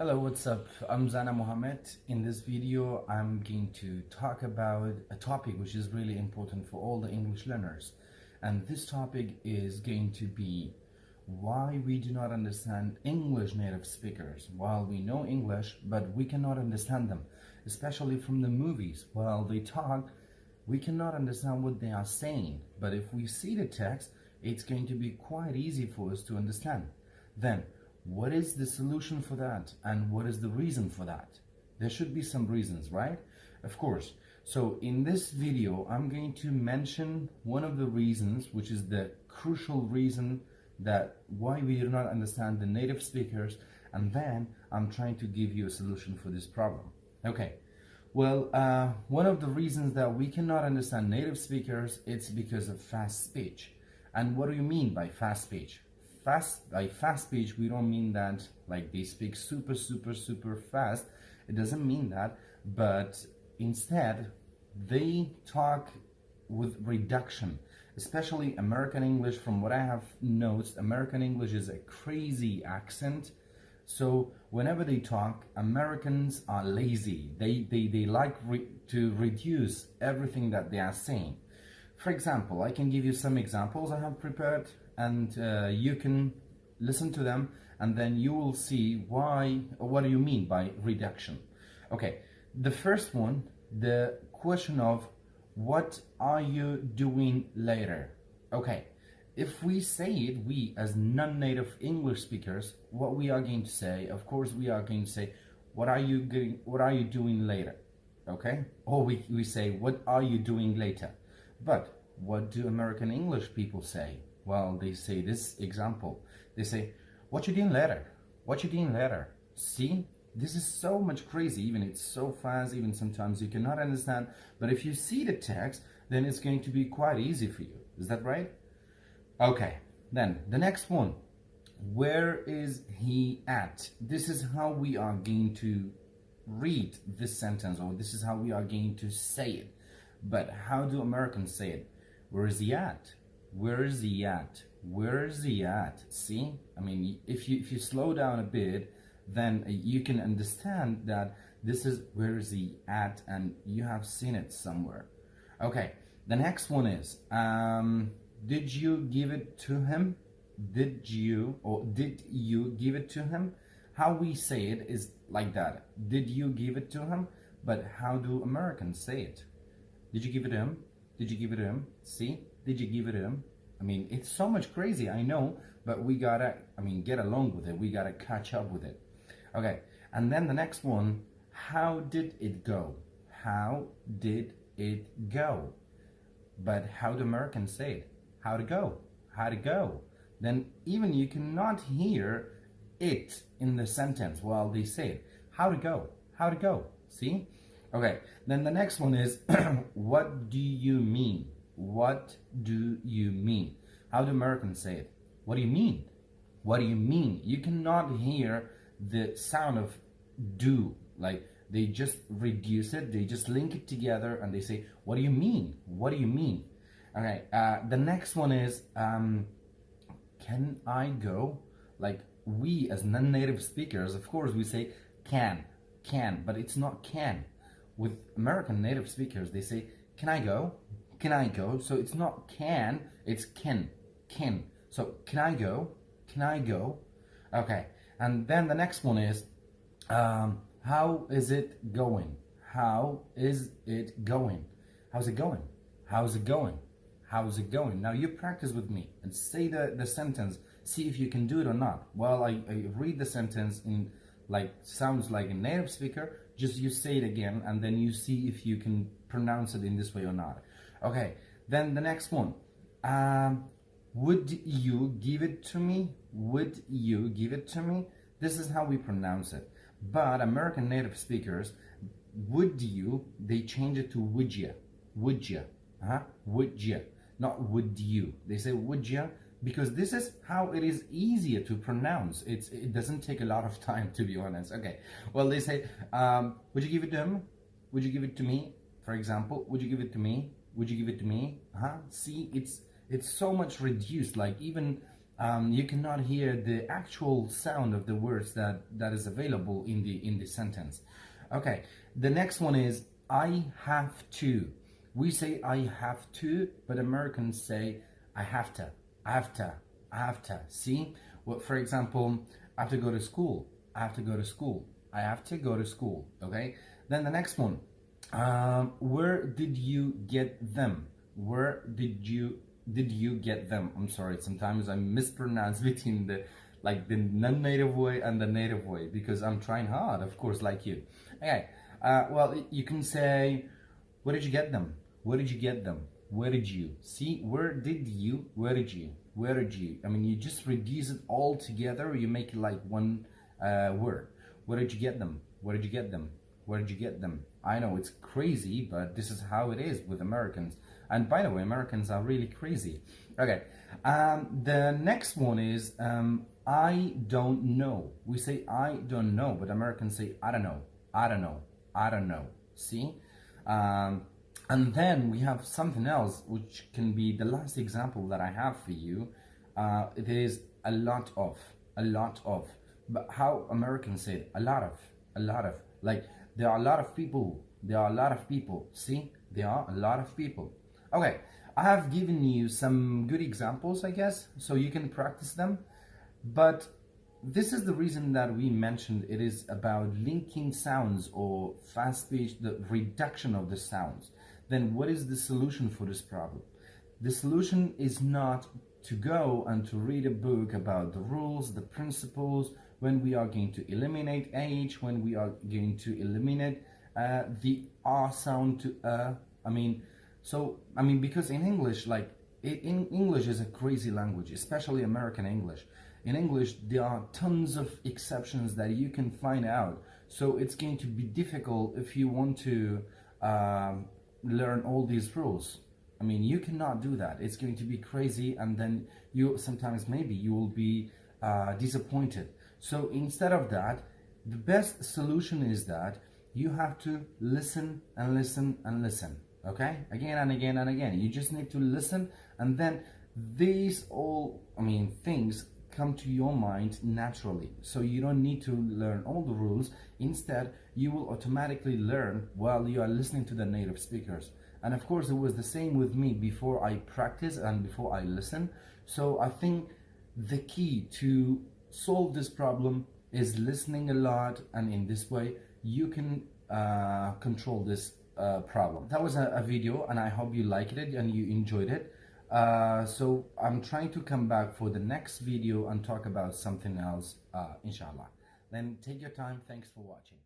Hello, what's up? I'm Zana Mohammed. In this video, I'm going to talk about a topic which is really important for all the English learners. And this topic is going to be why we do not understand English native speakers. While we know English, but we cannot understand them, especially from the movies. While they talk, we cannot understand what they are saying. But if we see the text, it's going to be quite easy for us to understand. Then, what is the solution for that, and what is the reason for that? There should be some reasons, right? Of course. So in this video, I'm going to mention one of the reasons, which is the crucial reason that why we do not understand the native speakers, and then I'm trying to give you a solution for this problem. Okay. Well, one of the reasons that we cannot understand native speakers, it's because of fast speech. And what do you mean by fast speech? By fast speech, we don't mean that like they speak super fast. It doesn't mean that, but instead they talk with reduction, especially American English. From what I have noticed, American English is a crazy accent. So whenever they talk, Americans are lazy. They like to reduce everything that they are saying. For example, I can give you some examples I have prepared, and you can listen to them, and then you will see what do you mean by reduction. Okay, the first one, the question of what are you doing later? Okay, if we say it, we as non-native English speakers, what we are going to say, of course, we are going to say, what are you doing later? Okay, or we say, what are you doing later? But what do American English people say? Well, they say this example. They say, what you doing later? What you doing later? See, this is so much crazy. Even it's so fast, even sometimes you cannot understand. But if you see the text, then it's going to be quite easy for you. Is that right? Okay, then the next one. Where is he at? This is how we are going to read this sentence, or this is how we are going to say it. But how do Americans say it? Where is he at? Where is he at? Where is he at? See? I mean, if you slow down a bit, then you can understand that this is where is he at, and you have seen it somewhere. Okay, the next one is, did you give it to him? Did you give it to him? How we say it is like that. Did you give it to him? But how do Americans say it? Did you give it to him? Did you give it to him? See? Did you give it to him? I mean, it's so much crazy, I know, but we gotta, get along with it. We gotta catch up with it. Okay, and then the next one, how did it go? How did it go? But how do Americans say it? How to go? How to go? Then even you cannot hear it in the sentence while they say it. How to go? How to go? See? Okay, then the next one is, what do you mean? What do you mean? How do Americans say it? What do you mean? What do you mean? You cannot hear the sound of do. Like, they just reduce it, they just link it together, and they say, what do you mean? What do you mean? Okay, the next one is, can I go? Like, we as non-native speakers, of course, we say can, but it's not can. With American native speakers, they say, can I go? Can I go? So it's not can, it's can. So can I go? Can I go? Okay, and then the next one is, how is it going? How is it going? How's it going? How's it going? How's it going? Now you practice with me and say the sentence. See if you can do it or not. While I read the sentence in sounds like a native speaker, just you say it again, and then you see if you can pronounce it in this way or not. Okay, then the next one. Would you give it to me? Would you give it to me? This is how we pronounce it. But American native speakers, would you, they change it to would ya. Would ya. Would ya. Not would you. They say would ya, because this is how it is easier to pronounce. It doesn't take a lot of time, to be honest. Okay, well, they say, would you give it to him? Would you give it to me? For example, would you give it to me? Would you give it to me? See, it's so much reduced. Like, even You cannot hear the actual sound of the words that is available in the sentence. Okay, the next one is I have to. We say I have to, but Americans say I have to, I have to, I have to. See? Well, for example, I have to go to school. I have to go to school. I have to go to school. Okay? Then the next one. Where did you get them? Where did you get them? I'm sorry, sometimes I mispronounce between the non-native way and the native way because I'm trying hard, of course, like you. Okay, well, you can say, where did you get them? Where did you get them? Where did you? See, where did you? Where did you? Where did you? I mean, you just reduce it all together, you make it like one word. Where did you get them? Where did you get them? Where did you get them? I know it's crazy, but this is how it is with Americans. And by the way, Americans are really crazy. Okay, the next one is I don't know. We say I don't know, but Americans say I don't know, I don't know, I don't know. See? And then we have something else, which can be the last example that I have for you. It is a lot of, a lot of. But how Americans say it? A lot of, a lot of. Like, there are a lot of people. There are a lot of people. See? There are a lot of people. Okay, I have given you some good examples, I guess, so you can practice them. But this is the reason that we mentioned it is about linking sounds or fast speech, the reduction of the sounds. Then what is the solution for this problem? The solution is not to go and to read a book about the rules, the principles, when we are going to eliminate H, when we are going to eliminate the R sound to because in English, in English is a crazy language, especially American English. In English, there are tons of exceptions that you can find out. So it's going to be difficult if you want to learn all these rules. I mean, you cannot do that. It's going to be crazy, and then you sometimes maybe you will be disappointed. So instead of that, the best solution is that you have to listen and listen and listen. Okay, again and again and again. You just need to listen, and then these things come to your mind naturally. So you don't need to learn all the rules. Instead, you will automatically learn while you are listening to the native speakers. And of course, it was the same with me before I practice and before I listen. So I think the key to solve this problem is listening a lot, and in this way, you can control this problem. That was a video, and I hope you liked it and you enjoyed it. So I'm trying to come back for the next video and talk about something else, inshallah. Then take your time. Thanks for watching.